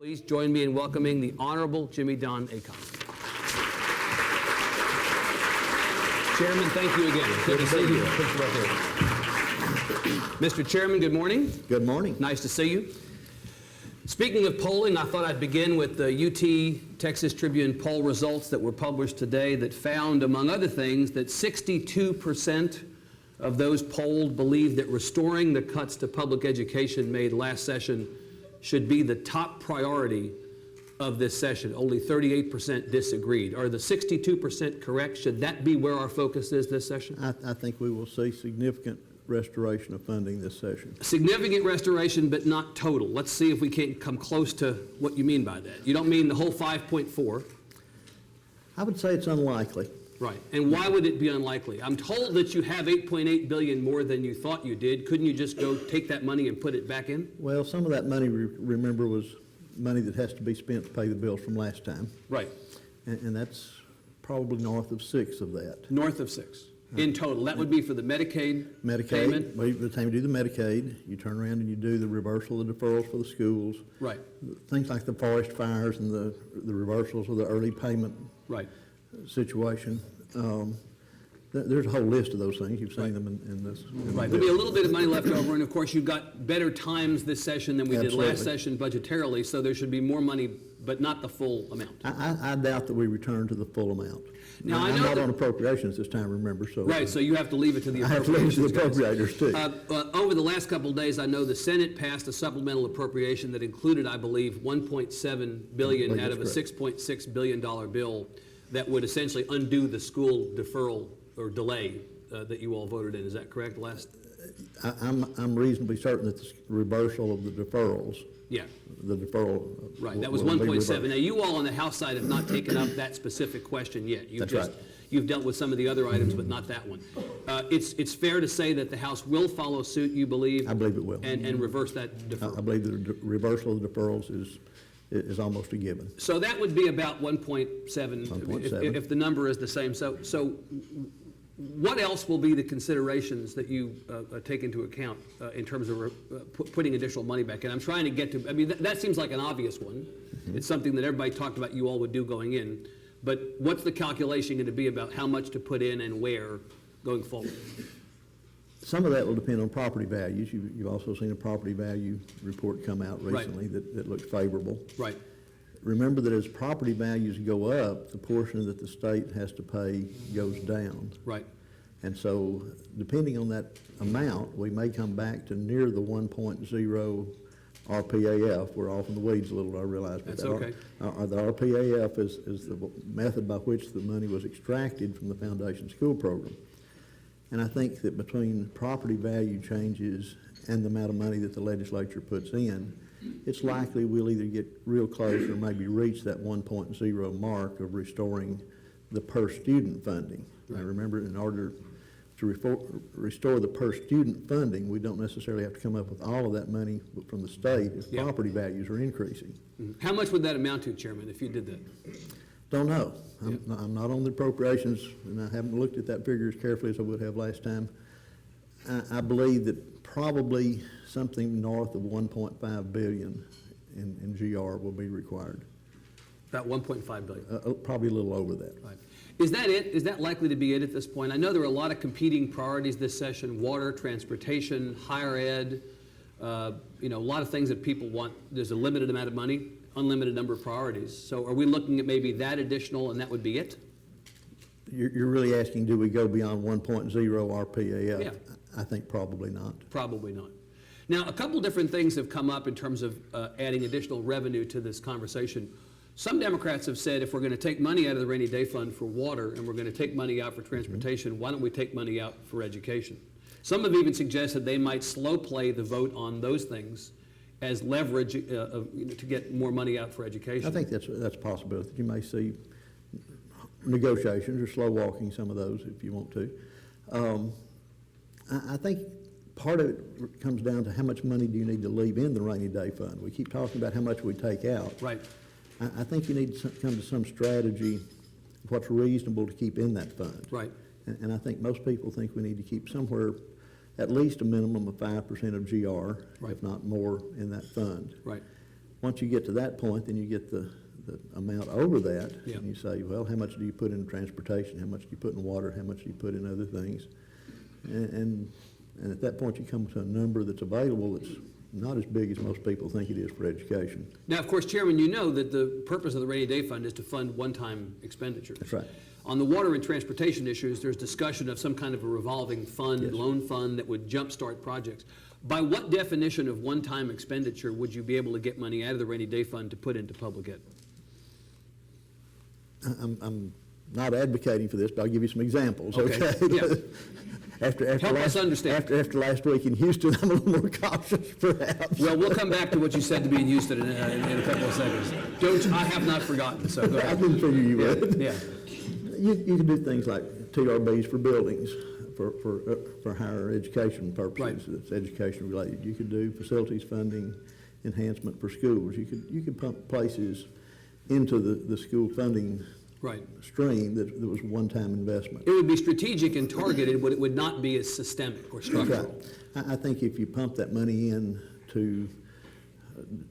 Please join me in welcoming the Honorable Jimmie Don Aycock. Chairman, thank you again. Good to see you. Mr. Chairman, good morning. Good morning. Nice to see you. Speaking of polling, I thought I'd begin with the UT Texas Tribune poll results that were published today that found, among other things, that 62% of those polled believe that restoring the cuts to public education made last session should be the top priority of this session. Only 38% disagreed. Are the 62% correct? Should that be where our focus is this session? I think we will see significant restoration of funding this session. Significant restoration, but not total. Let's see if we can come close to what you mean by that. You don't mean the whole 5.4. I would say it's unlikely. Right. And why would it be unlikely? I'm told that you have $8.8 billion more than you thought you did. Couldn't you just go take that money and put it back in? Well, some of that money, remember, was money that has to be spent to pay the bills from last time. Right. And that's probably north of 6 of that. North of 6 in total. That would be for the Medicaid payment? By the time you do the Medicaid, you turn around and you do the reversal of the deferrals for the schools. Right. Things like the forest fires and the reversals of the early payment right. situation. There's a whole list of those things. You've seen them in this. Right. There'll be a little bit of money left over, and of course you've got better times this session than we did last session budgetarily, so there should be more money, but not the full amount. I doubt that we return to the full amount. Now, I'm not on appropriations this time, remember, so. Right, so you have to leave it to the I have to leave it to the appropriators, too. Over the last couple of days, I know the Senate passed a supplemental appropriation that included, I believe, $1.7 billion out of a $6.6 billion bill that would essentially undo the school deferral or delay that you all voted in. Is that correct? I'm reasonably certain that the reversal of the deferrals. Yeah. The deferral. Right. That was 1.7. Now, you all on the House side have not taken up that specific question yet. You've dealt with some of the other items, but not that one. It's fair to say that the House will follow suit, you believe? I believe it will. And reverse that deferral. I believe the reversal of the deferrals is almost a given. So that would be about 1.7 if the number is the same. So what else will be the considerations that you take into account in terms of putting additional money back in? I'm trying to get to, I mean, that seems like an obvious one. Mm-hmm. It's something that everybody talked about you all would do going in. But what's the calculation going to be about how much to put in and where going forward? Some of that will depend on property values. You've also seen a property value report come out recently that looks favorable. Right. Remember that as property values go up, the portion that the state has to pay goes down. Right. And so depending on that amount, we may come back to near the 1.0 RPAF. We're off in the weeds a little, I realize. But that's okay. The RPAF is the method by which the money was extracted from the foundation school program. And I think that between property value changes and the amount of money that the legislature puts in, it's likely we'll either get real close or maybe reach that 1.0 mark of restoring the per student funding. Right. Now remember, in order to restore the per student funding, we don't necessarily have to come up with all of that money from the state if property values are increasing. Mm-hmm. How much would that amount to, Chairman, if you did that? Don't know. I'm not on the appropriations, and I haven't looked at that figure as carefully as I would have last time. I believe that probably something north of 1.5 billion in GR will be required. About 1.5 billion? Probably a little over that. Right. Is that it? Is that likely to be it at this point? I know there are a lot of competing priorities this session: water, transportation, higher ed. A lot of things that people want. There's a limited amount of money, unlimited number of priorities. So are we looking at maybe that additional and that would be it? You're really asking, do we go beyond 1.0 RPAF? Yeah. I think probably not. Probably not. Now, a couple different things have come up in terms of adding additional revenue to this conversation. Some Democrats have said if we're going to take money out of the rainy day fund for water and we're going to take money out for transportation, why don't we take money out for education? Some have even suggested they might slow play the vote on those things as leverage to get more money out for education. I think that's a possibility. You may see negotiations or slow walking some of those if you want to. I think part of it comes down to how much money do you need to leave in the rainy day fund. We keep talking about how much we take out. Right. I think you need to come to some strategy of what's reasonable to keep in that fund. Right. And I think most people think we need to keep somewhere at least a minimum of 5% of GR, if not more, in that fund. Right. once you get to that point, then you get the amount over that, Yeah. and you say, well, how much do you put in transportation? How much do you put in water? How much do you put in other things? And at that point, you come to a number that's available that's not as big as most people think it is for education. Now, of course, Chairman, you know that the purpose of the rainy day fund is to fund one-time expenditures. That's right. On the water and transportation issues, there's discussion of some kind of a revolving fund, Yes. loan fund that would jumpstart projects. By what definition of one-time expenditure would you be able to get money out of the rainy day fund to put into public ed? I'm not advocating for this, but I'll give you some examples, Okay. okay? Yeah. After Help us understand. After last week in Houston, I'm a little more cautious, perhaps. Well, we'll come back to what you said to me in Houston in a couple of seconds. I have not forgotten, so go I ahead. didn't figure you would. Yeah. You can do things like TRBs for buildings, for higher education purposes. Right. That's education related. You could do facilities funding enhancement for schools. You could pump places into the school funding Right. stream that was one-time investment. It would be strategic and targeted, but it would not be as systemic or That's right. structural. I think if you pump that money in to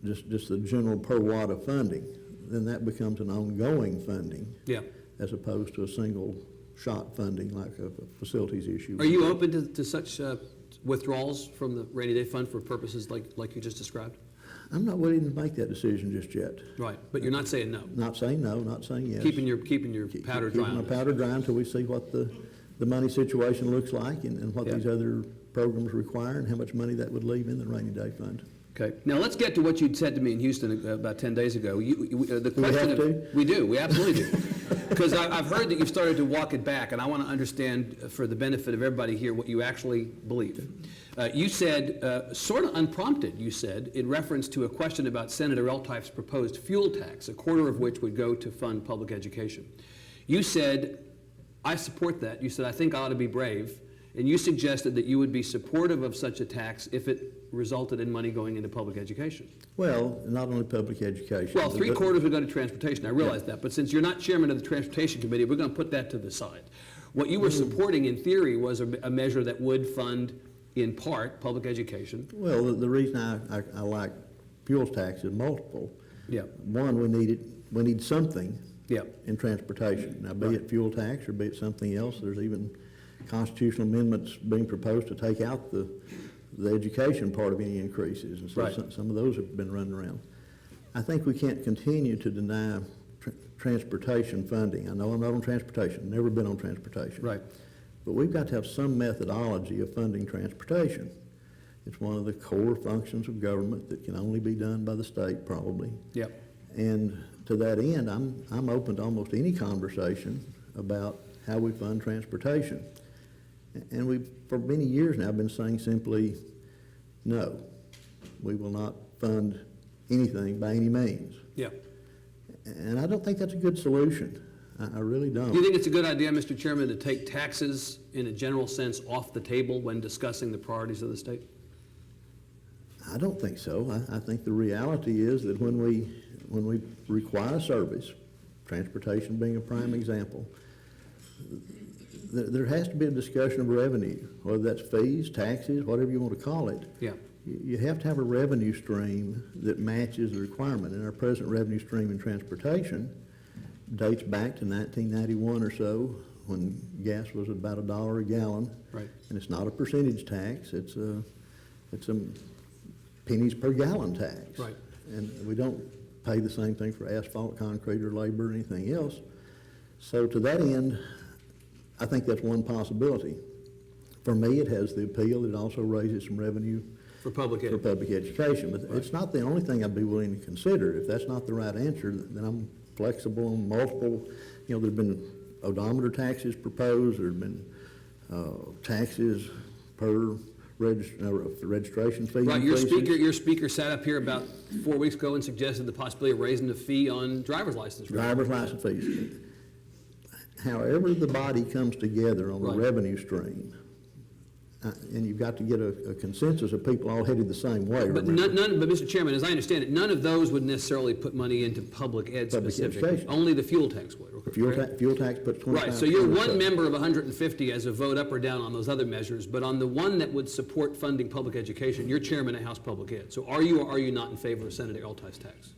just the general per watt of funding, then that becomes an ongoing funding Yeah. as opposed to a single shot funding like a facilities issue. Are you open to such withdrawals from the rainy day fund for purposes like you just described? I'm not willing to make that decision just yet. Right, but you're not saying no. Not saying no, not saying yes. Keeping your powder dry Keeping on my this. powder dry until we see what the money situation looks like and what Yeah. these other programs require and how much money that would leave in the rainy day fund. Okay, now let's get to what you'd said to me in Houston about 10 days ago. The we question have of- to? We do, we absolutely do. Because I've heard that you've started to walk it back, and I want to understand, for the benefit of everybody here, what you actually believe. You said, sort of unprompted, you said, in reference to a question about Senator Eltief's proposed fuel tax, a quarter of which would go to fund public education. You said, I support that. You said, I think I ought to be brave. And you suggested that you would be supportive of such a tax if it resulted in money going into public education. Well, not only public education. Well, but- three-quarters would go to transportation, I realize that, but since you're not chairman of the Transportation Committee, we're going to put that to the side. What you were supporting, in theory, was a measure that would fund, in part, public education. Well, the reason I like fuel tax is multiple. Yeah. One, we need something Yeah. in transportation. Now, be it fuel tax or be it something else, there's even constitutional amendments being proposed to take out the education part of any increases. And so Right. some of those have been running around. I think we can't continue to deny transportation funding. I know I'm not on transportation, never been on transportation. Right. But we've got to have some methodology of funding transportation. It's one of the core functions of government that can only be done by the state, probably. Yep. And to that end, I'm open to almost any conversation about how we fund transportation. And we've, for many years now, been saying simply, no, we will not fund anything by any means. Yeah. And I don't think that's a good solution. I really don't. Do you think it's a good idea, Mr. Chairman, to take taxes in a general sense off the table when discussing the priorities of the state? I don't think so. I think the reality is that when we require a service, transportation being a prime example, there has to be a discussion of revenue, whether that's fees, taxes, whatever you want to call it. Yeah. You have to have a revenue stream that matches the requirement. And our present revenue stream in transportation dates back to 1991 or so, when gas was about $1 a gallon. Right. And it's not a percentage tax, it's a pennies per gallon tax. Right. And we don't pay the same thing for asphalt, concrete, or labor, or anything else. So to that end, I think that's one possibility. For me, it has the appeal. It also raises some revenue For public ed. for public education. But it's not the only thing I'd be willing to consider. If that's not the right answer, then I'm flexible on multiple. You know, there've been odometer taxes proposed. There've been taxes per registration fee Right, increases. your speaker sat up here about 4 weeks ago and suggested the possibility of raising the fee on driver's license. Driver's license fees. However the body comes together on the Right. revenue stream, And you've got to get a consensus of people all headed the same way. But but Mr. Chairman, as I understand it, none of those would necessarily put money into public ed Public specifically. education. Only the fuel tax would. Fuel tax puts 25%. Right, so you're one member of 150 as a vote up or down on those other measures, but on the one that would support funding public education, you're chairman of House Public Ed. So are you or are you not in favor of Senator Eltai's tax?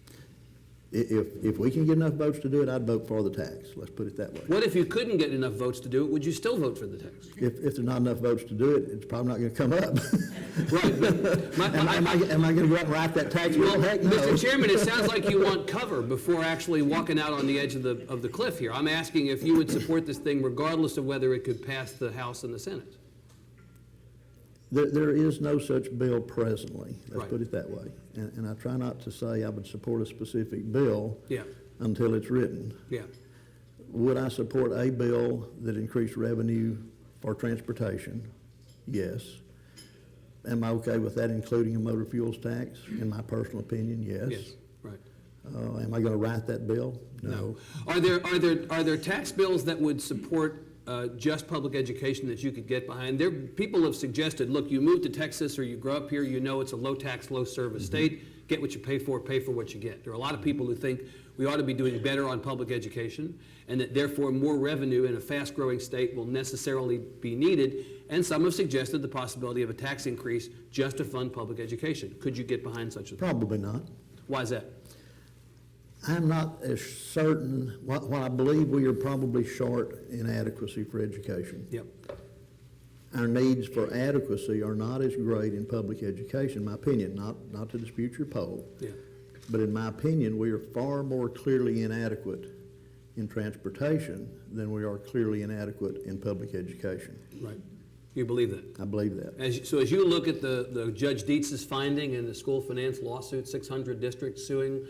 If we can get enough votes to do it, I'd vote for the tax. Let's put it that way. What if you couldn't get enough votes to do it? Would you still vote for the tax? If there's not enough votes to do it, it's probably not going to come up. Right. But am I going to go out and write that tax bill? Heck no. Mr. Chairman, it sounds like you want cover before actually walking out on the edge of the cliff here. I'm asking if you would support this thing regardless of whether it could pass the House and the Senate. There is no such bill presently. Let's Right. put it that way. And I try not to say I would support a specific bill Yeah. until it's written. Yeah. Would I support a bill that increased revenue for transportation? Yes. Am I okay with that including a motor fuels tax? In my personal opinion, yes. Yes. Right. Am I going to write that bill? No. Are there tax bills that would support just public education that you could get behind? People have suggested, look, you move to Texas or you grow up here, you know it's a low tax, low service state, get what you pay for what you get. There are a lot of people who think we ought to be doing better on public education and that therefore more revenue in a fast growing state will necessarily be needed, and some have suggested the possibility of a tax increase just to fund public education. Could you get behind such a thing? Probably not. Why is that? I'm not as certain. What I believe we are probably short in adequacy for education. Yep. Our needs for adequacy are not as great in public education, in my opinion, not to dispute your poll. Yeah. But in my opinion, we are far more clearly inadequate in transportation than we are clearly inadequate in public education. Right. You believe that? I believe that. So as you look at the Judge Dietz's finding in the school finance lawsuit, 600 districts suing,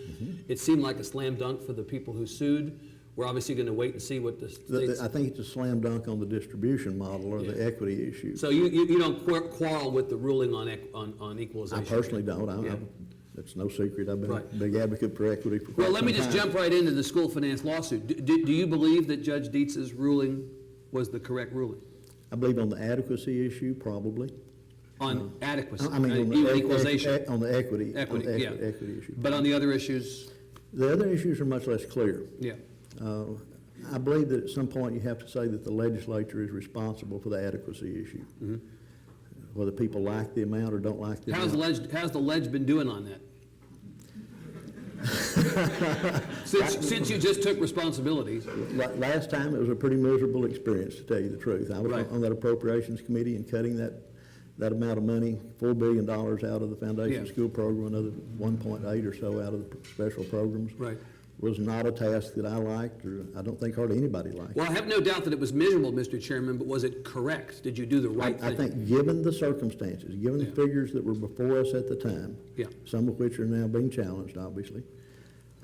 it seemed like a slam dunk for the people who sued. We're obviously going to wait and see what the states... I think it's a slam dunk on the distribution model or the equity issue. So you don't quarrel with the ruling on equalization? I personally don't. It's no secret. I've been a big advocate for equity for quite Well, let me some just time. jump right into the school finance lawsuit. Do you believe that Judge Dietz's ruling was the correct ruling? I believe on the adequacy issue, probably. On adequacy, I mean, on the even equalization? on the equity Equity issue. But on the other issues? The other issues are much less clear. Yeah. I believe that at some point you have to say that the legislature is responsible for the adequacy issue. Whether people like the amount or don't like the amount. How's the ledge been doing on that? Since you just took responsibility. Last time, it was a pretty miserable experience, to tell you the truth. I was on that appropriations committee and cutting that amount of money, $4 billion out of the foundation school program, another 1.8 or so out of the special programs. Right. Was not a task that I liked, or I don't think hardly anybody liked. Well, I have no doubt that it was miserable, Mr. Chairman, but was it correct? Did you do the right thing? I think given the circumstances, given the figures that were before us at the time, some of which are now being challenged, obviously,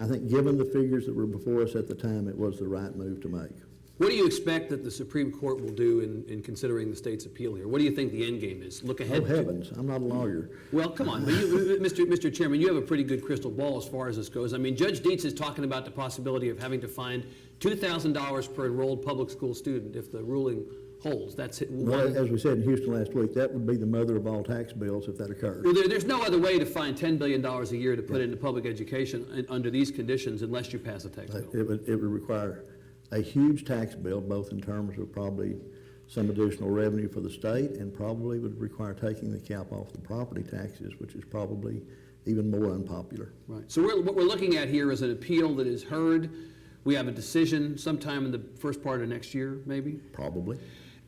I think given the figures that were before us at the time, it was the right move to make. What do you expect that the Supreme Court will do in considering the state's appeal here? What do you think the end game is? Look ahead. Oh, heavens, I'm not a lawyer. Well, come on. But Mr. Chairman, you have a pretty good crystal ball as far as this goes. I mean, Judge Dietz is talking about the possibility of having to find $2,000 per enrolled public school student if the ruling holds. That's it. Well, as we said in Houston last week, that would be the mother of all tax bills if that occurred. Well, there's no other way to find $10 billion a year to put into public education under these conditions unless you pass a tax bill. It would require a huge tax bill, both in terms of probably some additional revenue for the state, and probably would require taking the cap off the property taxes, which is probably even more unpopular. Right. So what we're looking at here is an appeal that is heard. We have a decision sometime in the first part of next year, maybe? Probably.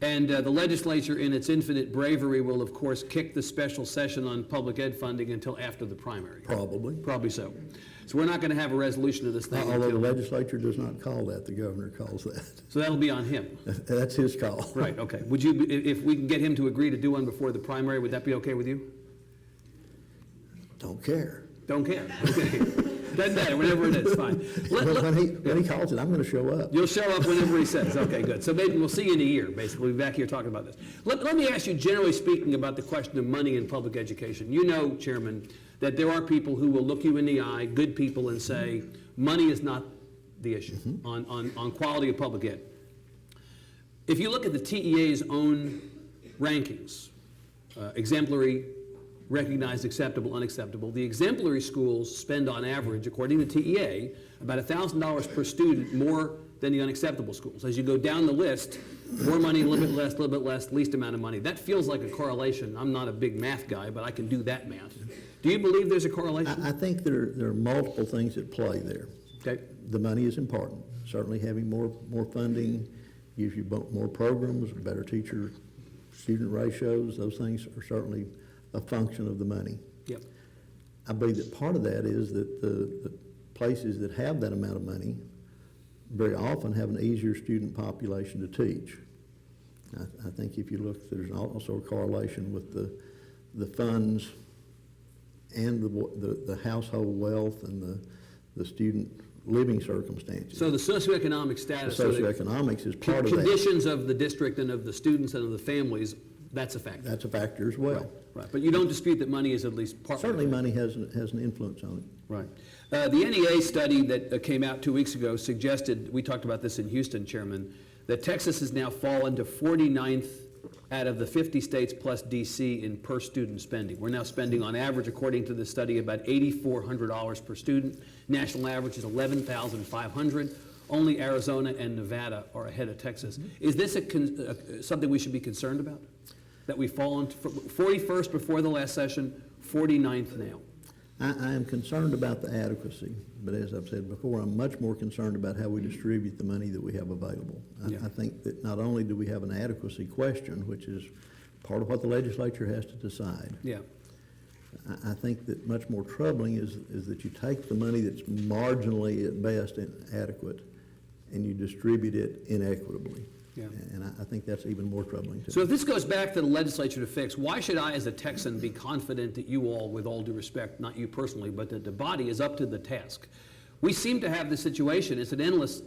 And the legislature, in its infinite bravery, will, of course, kick the special session on public ed funding until after the primary. Probably. Probably so. So we're not going to have a resolution of this thing Although until... the legislature does not call that, the governor calls that. So that'll be on him. That's his call. Right, okay. Would you, if we can get him to agree to do one before the primary, would that be okay with you? Don't care. Don't care. Okay. Doesn't matter, whenever it is, fine. When he calls it, I'm going to show up. You'll show up whenever he says. Okay, good. So maybe we'll see you in a year, basically. We'll be back here talking about this. Let me ask you, generally speaking, about the question of money in public education. You know, Chairman, that there are people who will look you in the eye, good people, and say, money is not the issue on quality of public ed. If you look at the TEA's own rankings, exemplary, recognized, acceptable, unacceptable. The exemplary schools spend on average, according to TEA, about $1,000 per student more than the unacceptable schools. As you go down the list, more money, a little bit less, least amount of money. That feels like a correlation. I'm not a big math guy, but I can do that math. Do you believe there's a correlation? I think there are multiple things at play there. Okay. The money is important. Certainly having more funding gives you more programs, better teacher-student ratios. Those things are certainly a function of the money. Yep. I believe that part of that is that the places that have that amount of money very often have an easier student population to teach. I think if you look, there's also a correlation with the funds and the household wealth and the student living circumstances. So the socioeconomic status. The socioeconomics is part of that. Conditions of the district and of the students and of the families, that's a factor. That's a factor as well. Right. But you don't dispute that money is at least part of it. Certainly money has an influence on it. Right. The NEA study that came out 2 weeks ago suggested, we talked about this in Houston, Chairman, that Texas has now fallen to 49th out of the 50 states plus D.C. in per student spending. We're now spending on average, according to this study, about $8,400 per student. National average is $11,500. Only Arizona and Nevada are ahead of Texas. Is this something we should be concerned about? That we've fallen to 41st before the last session, 49th now? I am concerned about the adequacy, but as I've said before, I'm much more concerned about how we distribute the money that we have available. I think that not only do we have an adequacy question, which is part of what the legislature has to decide. Yeah. I think that much more troubling is that you take the money that's marginally at best adequate and you distribute it inequitably. Yeah. And I think that's even more troubling too. So if this goes back to the legislature to fix, why should I as a Texan be confident that you all, with all due respect, not you personally, but that the body is up to the task? We seem to have this situation. It's an endless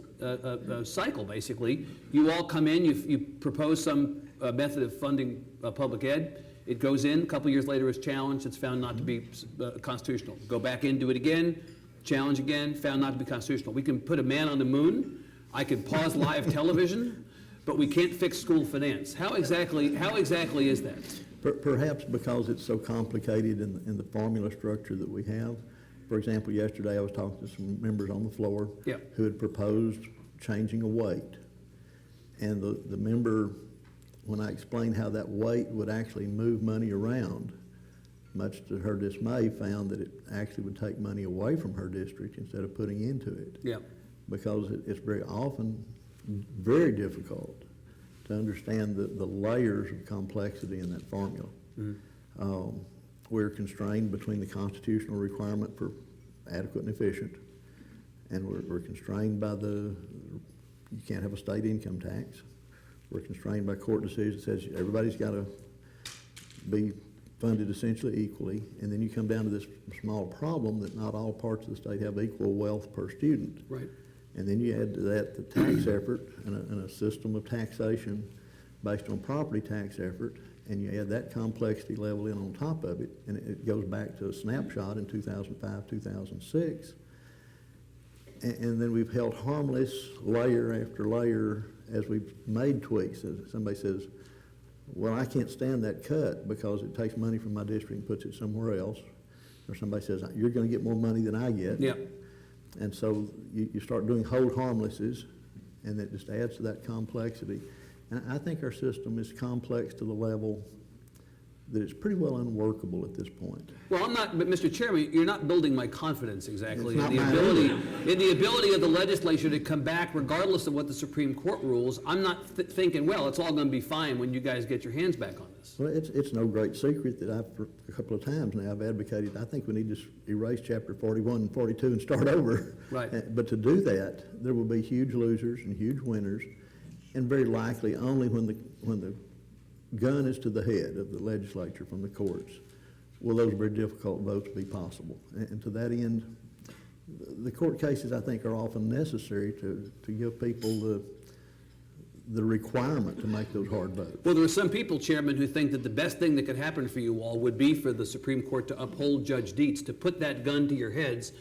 cycle, basically. You all come in, you propose some method of funding public ed. It goes in, a couple years later it's challenged, it's found not to be constitutional. Go back in, do it again, challenge again, found not to be constitutional. We can put a man on the moon. I can pause live television. But we can't fix school finance. How exactly is that? Perhaps because it's so complicated in the formula structure that we have. For example, yesterday I was talking to some members on the floor who had proposed changing a weight. And the member, when I explained how that weight would actually move money around, much to her dismay, found that it actually would take money away from her district instead of putting into it. Yeah. Because it's very often very difficult to understand the layers of complexity in that formula. Mm-hmm. We're constrained between the constitutional requirement for adequate and efficient, and we're constrained by you can't have a state income tax. We're constrained by court decisions that says everybody's got to be funded essentially equally, and then you come down to this small problem that not all parts of the state have equal wealth per student. Right. And then you add to that the tax effort and a system of taxation based on property tax effort, and you add that complexity level in on top of it, and it goes back to a snapshot in 2005, 2006. And then we've held harmless layer after layer as we've made tweaks. As somebody says, well, I can't stand that cut because it takes money from my district and puts it somewhere else. Or somebody says, you're going to get more money than I get. Yeah. And so you start doing hold harmlesses, and that just adds to that complexity. And I think our system is complex to the level that it's pretty well unworkable at this point. Well, but Mr. Chairman, you're not building my confidence exactly in the ability of the legislature to come back regardless of what the Supreme Court rules. I'm not thinking, well, it's all going to be fine when you guys get your hands back on this. Well, it's no great secret that for a couple of times now I've advocated, I think we need to erase Chapter 41 and 42 and start over. Right. But to do that, there will be huge losers and huge winners, and very likely only when the gun is to the head of the legislature from the courts will those very difficult votes be possible. And to that end, the court cases, I think, are often necessary to give people the requirement to make those hard votes. Well, there are some people, Chairman, who think that the best thing that could happen for you all would be for the Supreme Court to uphold Judge Dietz, to put that gun to your heads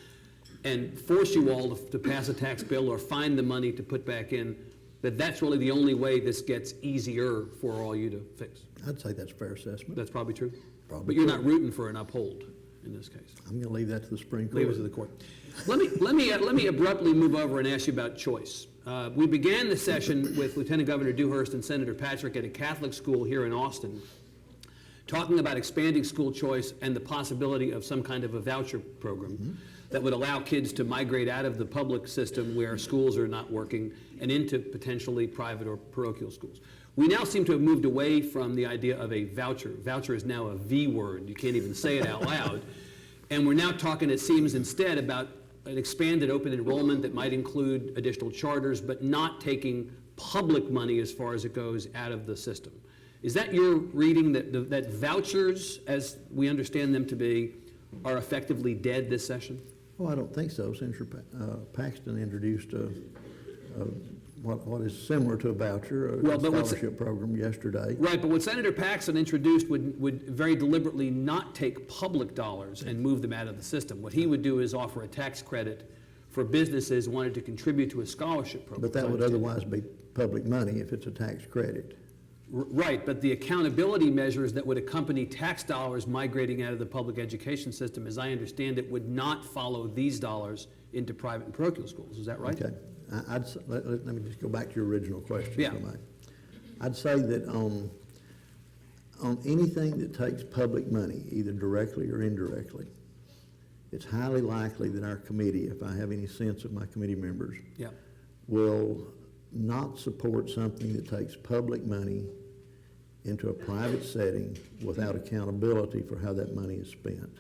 and force you all to pass a tax bill or find the money to put back in that's really the only way this gets easier for all you to fix. I'd say that's a fair assessment. That's probably true? Probably But you're true. not rooting for an uphold in this case. I'm going to leave that to the Supreme Court. Leave it to the court. Let me abruptly move over and ask you about choice. We began the session with Lieutenant Governor Dewhurst and Senator Patrick at a Catholic school here in Austin, talking about expanding school choice and the possibility of some kind of a voucher program that would allow kids to migrate out of the public system where schools are not working and into potentially private or parochial schools. We now seem to have moved away from the idea of a voucher. Voucher is now a V word. You can't even say it out loud. And we're now talking, it seems, instead about an expanded open enrollment that might include additional charters, but not taking public money as far as it goes out of the system. Is that your reading, that vouchers, as we understand them to be, are effectively dead this session? Oh, I don't think so. Senator Paxton introduced what is similar to a voucher, a scholarship program yesterday. Right, but what Senator Paxton introduced would very deliberately not take public dollars and move them out of the system. What he would do is offer a tax credit for businesses who wanted to contribute to a scholarship program. But that would otherwise be public money if it's a tax credit. Right, but the accountability measures that would accompany tax dollars migrating out of the public education system, as I understand it, would not follow these dollars into private and parochial schools. Is that right? Okay. Let me just go back to your original question. Yeah. If I may. I'd say that on anything that takes public money, either directly or indirectly, it's highly likely that our committee, if I have any sense of my committee members, Yeah. will not support something that takes public money into a private setting without accountability for how that money is spent.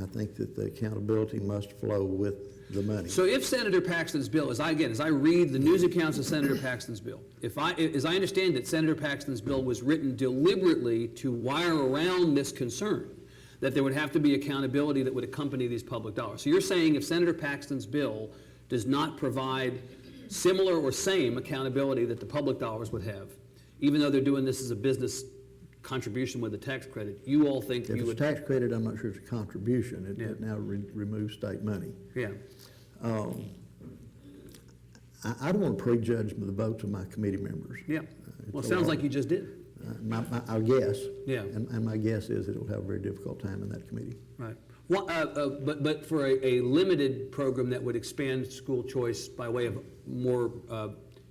I think that the accountability must flow with the money. So if Senator Paxton's bill, as I read the news accounts of Senator Paxton's bill, as I understand it, Senator Paxton's bill was written deliberately to wire around this concern that there would have to be accountability that would accompany these public dollars. So you're saying if Senator Paxton's bill does not provide similar or same accountability that the public dollars would have, even though they're doing this as a business contribution with a tax credit, you all think If you it's would... a tax credit, I'm not sure it's a contribution. It Yeah. now removes state money. Yeah. I don't want to prejudge the votes of my committee members. Yeah. It's Well, it a sounds lot. like you just did. I'll guess. Yeah. And my guess is that it'll have a very difficult time in that committee. Right. Well, but for a limited program that would expand school choice by way of more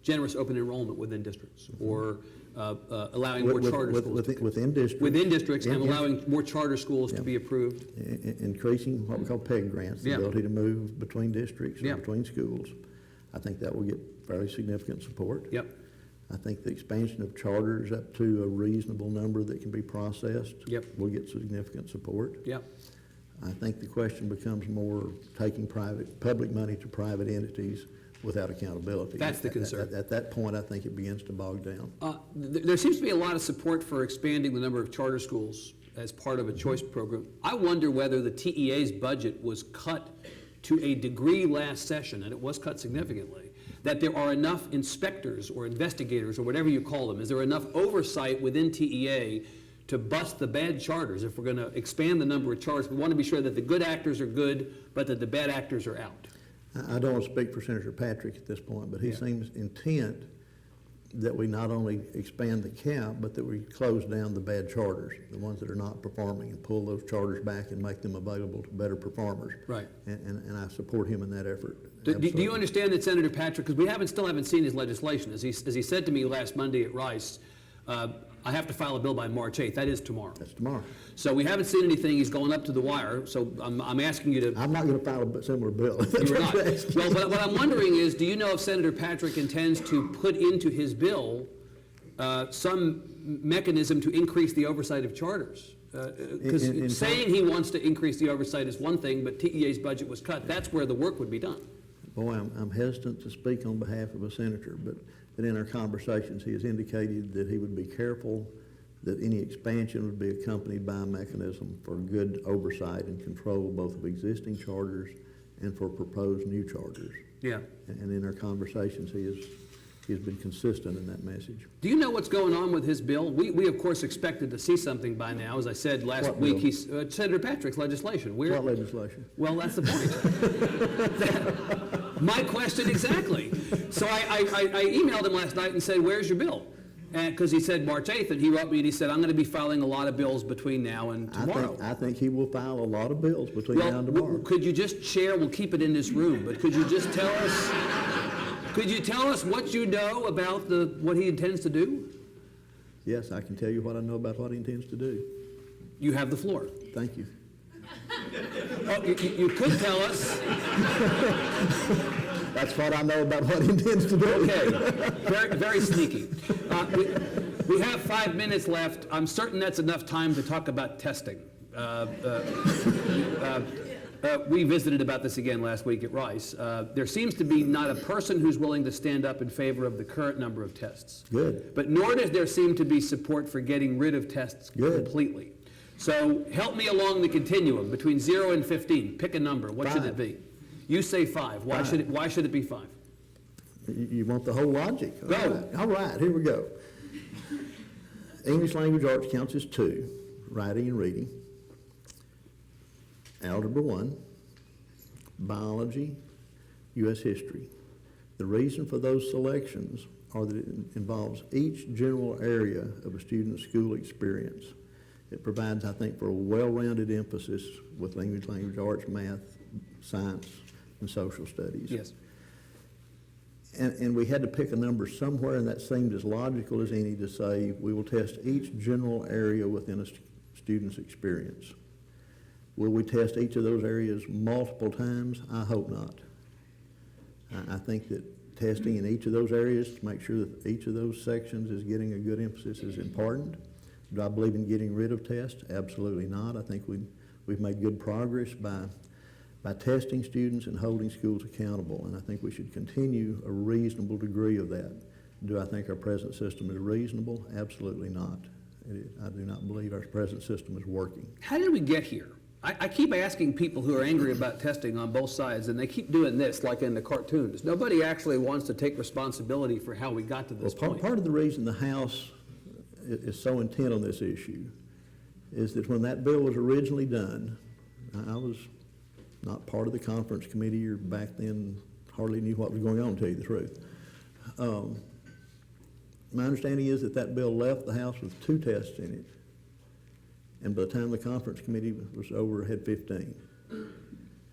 generous open enrollment within districts, or allowing more charter schools Within districts. within districts, and Yeah. allowing more charter schools to Yeah. be approved. Increasing what we call PEG grants, the Yeah. ability to move between districts Yeah. and between schools. I think that will get fairly significant support. Yep. I think the expansion of charters up to a reasonable number that can be processed Yep. will get significant support. Yep. I think the question becomes more taking public money to private entities without accountability. That's the concern. At that point, I think it begins to bog down. There seems to be a lot of support for expanding the number of charter schools as part of a choice program. I wonder whether the TEA's budget was cut to a degree last session, and it was cut significantly, that there are enough inspectors or investigators or whatever you call them. Is there enough oversight within TEA to bust the bad charters? If we're going to expand the number of charters, we want to be sure that the good actors are good, but that the bad actors are out. I don't want to speak for Senator Patrick at this point, but he Yeah. seems intent that we not only expand the cap, but that we close down the bad charters, the ones that are not performing, and pull those charters back and make them available to better performers. Right. And I support him in that effort. Do you Absolutely. understand that Senator Patrick, because we still haven't seen his legislation, as he said to me last Monday at Rice, I have to file a bill by March 8th. That is tomorrow. That's tomorrow. So we haven't seen anything. He's going up to the wire. So I'm asking you to... I'm not going to file a similar bill. You're not. Well, but what I'm wondering is, do you know if Senator Patrick intends to put into his bill some mechanism to increase the oversight of charters? Because saying he wants to increase the oversight is one thing, but TEA's budget was cut. That's where the work would be done. Boy, I'm hesitant to speak on behalf of a senator, but in our conversations, he has indicated that he would be careful that any expansion would be accompanied by a mechanism for good oversight and control both of existing charters and for proposed new charters. Yeah. And in our conversations, he has been consistent in that message. Do you know what's going on with his bill? We of course expected to see something by now. As I said last What week, bill? Senator Patrick's legislation. What legislation? Well, that's the point. My question exactly. So I emailed him last night and said, where's your bill? Because he said March 8th, and he wrote me and he said, I'm going to be filing a lot of bills between now and tomorrow. I think he will file a lot of bills between now and tomorrow. Could you just share, we'll keep it in this room, but could you just tell us what you know about what he intends to do? Yes, I can tell you what I know about what he intends to do. You have the floor. Thank you. Oh, you could tell us. That's what I know about what he intends to do. Okay, very, very sneaky. We have 5 minutes left. I'm certain that's enough time to talk about testing. We visited about this again last week at Rice. There seems to be not a person who's willing to stand up in favor of the current number of tests. Good. But nor does there seem to be support for getting rid of tests completely. So help me along the continuum between 0 and 15. Pick a number. What should it be? You say 5. Why should it be 5? You want the whole logic? Go. All right, here we go. English language arts counts as 2, writing and reading. Algebra 1, biology, U.S. history. The reason for those selections are that it involves each general area of a student's school experience. It provides, I think, for a well-rounded emphasis with English language arts, math, science, and social studies. Yes. And we had to pick a number somewhere, and that seemed as logical as any to say we will test each general area within a student's experience. Will we test each of those areas multiple times? I hope not. I think that testing in each of those areas to make sure that each of those sections is getting a good emphasis is important. Do I believe in getting rid of tests? Absolutely not. I think we've made good progress by testing students and holding schools accountable, and I think we should continue a reasonable degree of that. Do I think our present system is reasonable? Absolutely not. I do not believe our present system is working. How did we get here? I keep asking people who are angry about testing on both sides, and they keep doing this like in the cartoons. Nobody actually wants to take responsibility for how we got to this point. Part of the reason the House is so intent on this issue is that when that bill was originally done, I was not part of the conference committee, or back then hardly knew what was going on, to tell you the truth. My understanding is that bill left the House with 2 tests in it, and by the time the conference committee was over, it had 15.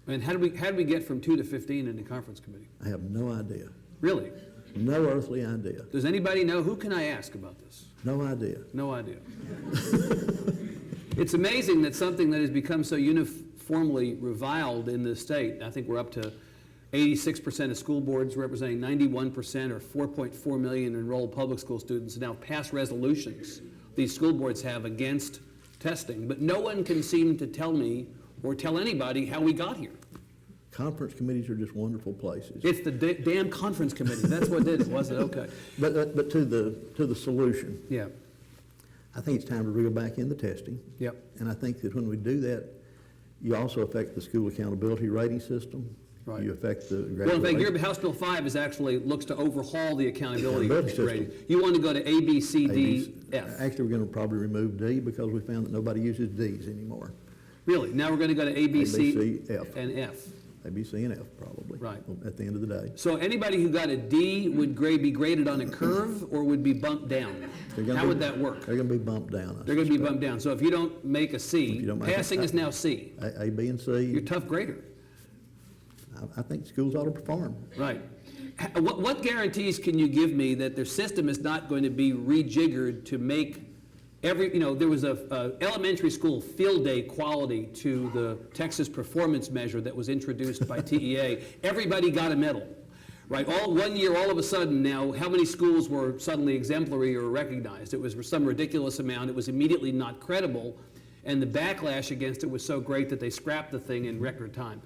And how did we get from 2 to 15 in the conference committee? I have no idea. Really? No earthly idea. Does anybody know? Who can I ask about this? No idea. No idea. It's amazing that something that has become so uniformly reviled in the state, I think we're up to 86% of school boards representing 91% or 4.4 million enrolled public school students now pass resolutions these school boards have against testing, but no one can seem to tell me or tell anybody how we got here. Conference committees are just wonderful places. It's the damn conference committee. That's what did it, wasn't it? Okay. But to the solution. Yeah. I think it's time to reel back in the testing. Yep. And I think that when we do that, you also affect the school accountability rating system. Right. You affect the graduation. Well, in fact, your House Bill 5 looks to overhaul the accountability Accountability rating. system. You want to go to A, B, C, D, F. Actually, we're going to probably remove D because we found that nobody uses Ds anymore. Really? Now we're going to go to A, B, C, F. and F. A, B, C, and F probably. Right. At the end of the day. So anybody who got a D would be graded on a curve or would be bumped down? How would that work? They're going to be bumped down. They're going to be bumped down. So if you don't make a C, passing is now C. A, B, and C. You're a tough grader. I think schools ought to perform. Right. What guarantees can you give me that their system is not going to be rejiggered to make there was a elementary school field day quality to the Texas performance measure that was introduced by TEA. Everybody got a medal, right? One year, all of a sudden now, how many schools were suddenly exemplary or recognized? It was some ridiculous amount. It was immediately not credible, and the backlash against it was so great that they scrapped the thing in record time.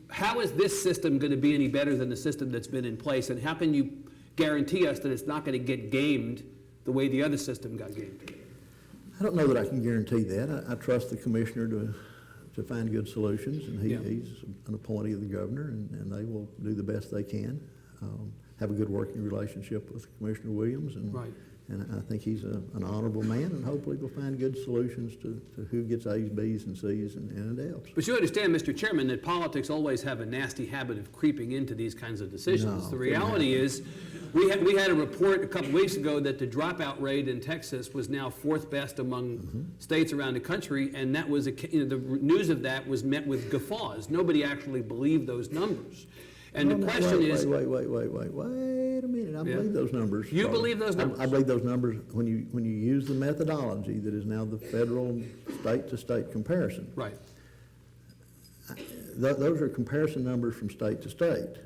How is this system going to be any better than the system that's been in place, and how can you guarantee us that it's not going to get gamed the way the other system got gamed? I don't know that I can guarantee that. I trust the commissioner to find good solutions, and he's an appointee of the governor, and they will do the best they can. have a good working relationship with Commissioner Williams, and Right. and I think he's an honorable man, and hopefully we'll find good solutions to who gets A's, B's, and C's, and F's. But you understand, Mr. Chairman, that politics always have a nasty habit of creeping into these kinds of decisions. No, The reality is, we had a report a couple weeks ago that the dropout rate in Texas was now fourth best among states around the country, and that was the news of that was met with guffaws. Nobody actually believed those numbers. And the question is, Wait a minute, I believe those numbers. You believe those numbers? I believe those numbers when you use the methodology that is now the federal state-to-state comparison. right. Those are comparison numbers from state to state.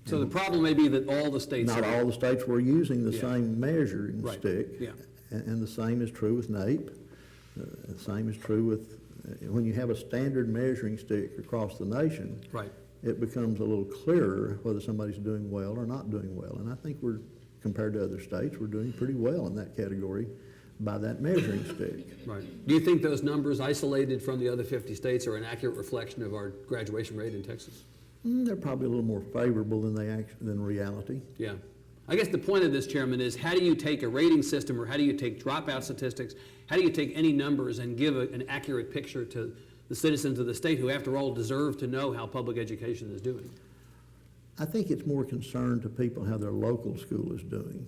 So the problem may be that all the states Not are. all the states were using the Yeah. same measuring Right. stick. Yeah. And the same is true with NAEP. The same is true with, when you have a standard measuring stick across the nation, Right. it becomes a little clearer whether somebody's doing well or not doing well. And I think compared to other states, we're doing pretty well in that category by that measuring stick. Right. Do you think those numbers isolated from the other 50 states are an accurate reflection of our graduation rate in Texas? They're probably a little more favorable than reality. Yeah. I guess the point of this, Chairman, is how do you take a rating system, or how do you take dropout statistics, how do you take any numbers and give an accurate picture to the citizens of the state who, after all, deserve to know how public education is doing? I think it's more concerned to people how their local school is doing.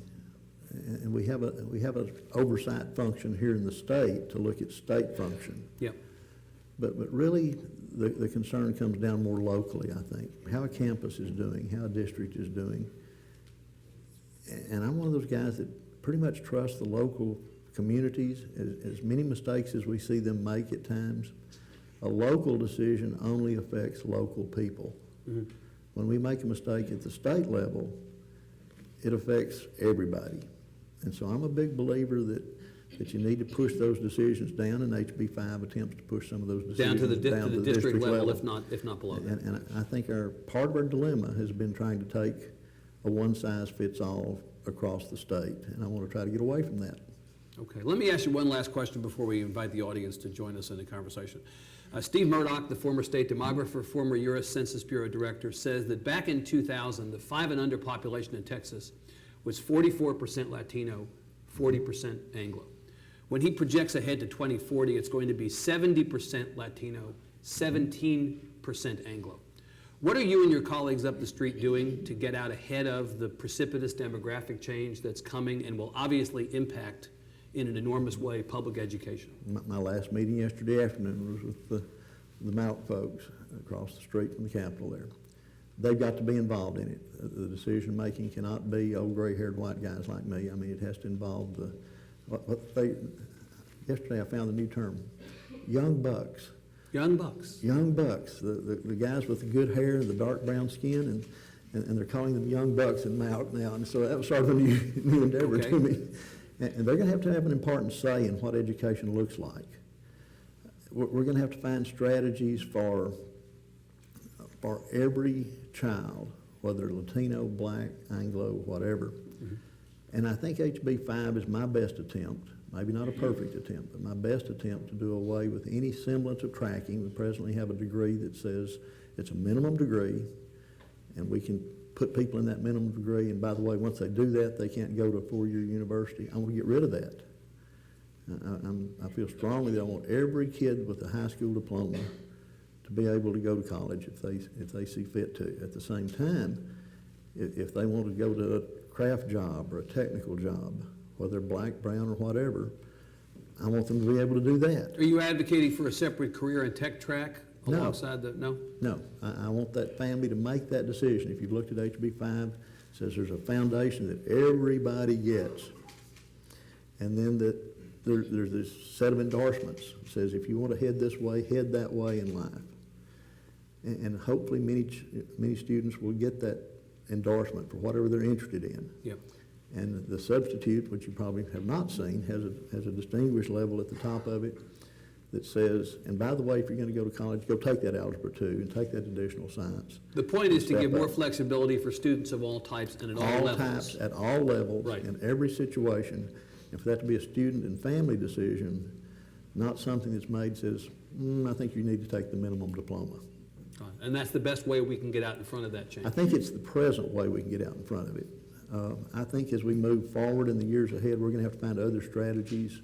And we have an oversight function here in the state to look at state function. Yeah. But really, the concern comes down more locally, I think. How a campus is doing, how a district is doing. And I'm one of those guys that pretty much trusts the local communities. As many mistakes as we see them make at times, a local decision only affects local people. Mm-hmm. When we make a mistake at the state level, it affects everybody. And so I'm a big believer that you need to push those decisions down, and HB 5 attempts to push some of those decisions Down to the district level, if not below that. And I think part of our dilemma has been trying to take a one-size-fits-all across the state, and I want to try to get away from that. Okay, let me ask you one last question before we invite the audience to join us in the conversation. Steve Murdoch, the former state demographer, former U.S. Census Bureau director, says that back in 2000, the 5 and under population in Texas was 44% Latino, 40% Anglo. When he projects ahead to 2040, it's going to be 70% Latino, 17% Anglo. What are you and your colleagues up the street doing to get out ahead of the precipitous demographic change that's coming and will obviously impact in an enormous way public education? My last meeting yesterday afternoon was with the Mount folks across the street from the Capitol there. They've got to be involved in it. The decision-making cannot be old gray-haired white guys like me. I mean, it has to involve yesterday I found the new term, young bucks. Young bucks. Young bucks, the guys with the good hair and the dark brown skin, and they're calling them young bucks in Mount now. And so that was sort of a new endeavor to me. And they're going to have an important say in what education looks like. We're going to have to find strategies for every child, whether Latino, Black, Anglo, whatever. Mm-hmm. And I think HB 5 is my best attempt, maybe not a perfect attempt, but my best attempt to do away with any semblance of tracking. We presently have a degree that says it's a minimum degree, and we can put people in that minimum degree, and by the way, once they do that, they can't go to a four-year university. I want to get rid of that. I feel strongly that I want every kid with a high school diploma to be able to go to college if they see fit to. At the same time, if they want to go to a craft job or a technical job, whether they're Black, brown, or whatever, I want them to be able to do that. Are you advocating for a separate career and tech track alongside the, no? No, I want that family to make that decision. If you've looked at HB 5, it says there's a foundation that everybody gets. And then there's this set of endorsements. It says if you want to head this way, head that way in life. And hopefully many students will get that endorsement for whatever they're interested in. Yep. And the substitute, which you probably have not seen, has a distinguished level at the top of it that says, and by the way, if you're going to go to college, go take that Algebra 2 and take that additional science. The point is to give more flexibility for students of all types and at all levels. All types, at all levels, right. In every situation, and for that to be a student and family decision, not something that's made says, I think you need to take the minimum diploma. And that's the best way we can get out in front of that change. I think it's the present way we can get out in front of it. I think as we move forward in the years ahead, we're going to have to find other strategies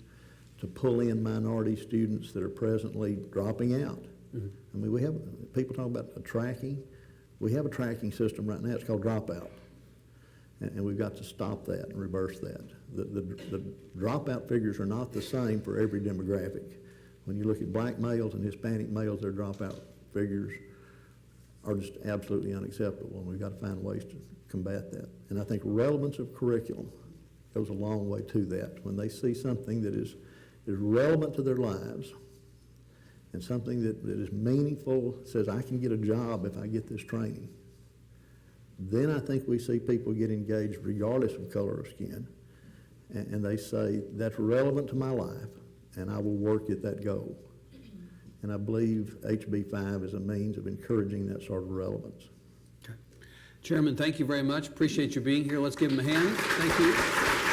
to pull in minority students that are presently dropping out. I mean, we have, people talk about tracking. We have a tracking system right now. It's called dropout. And we've got to stop that and reverse that. The dropout figures are not the same for every demographic. When you look at black males and Hispanic males, their dropout figures are just absolutely unacceptable, and we've got to find ways to combat that. And I think relevance of curriculum goes a long way to that. When they see something that is relevant to their lives and something that is meaningful, says, I can get a job if I get this training, then I think we see people get engaged regardless of color of skin, and they say, that's relevant to my life, and I will work at that goal. And I believe HB 5 is a means of encouraging that sort of relevance. Okay. Chairman, thank you very much. Appreciate you being here. Let's give him a hand. Thank you.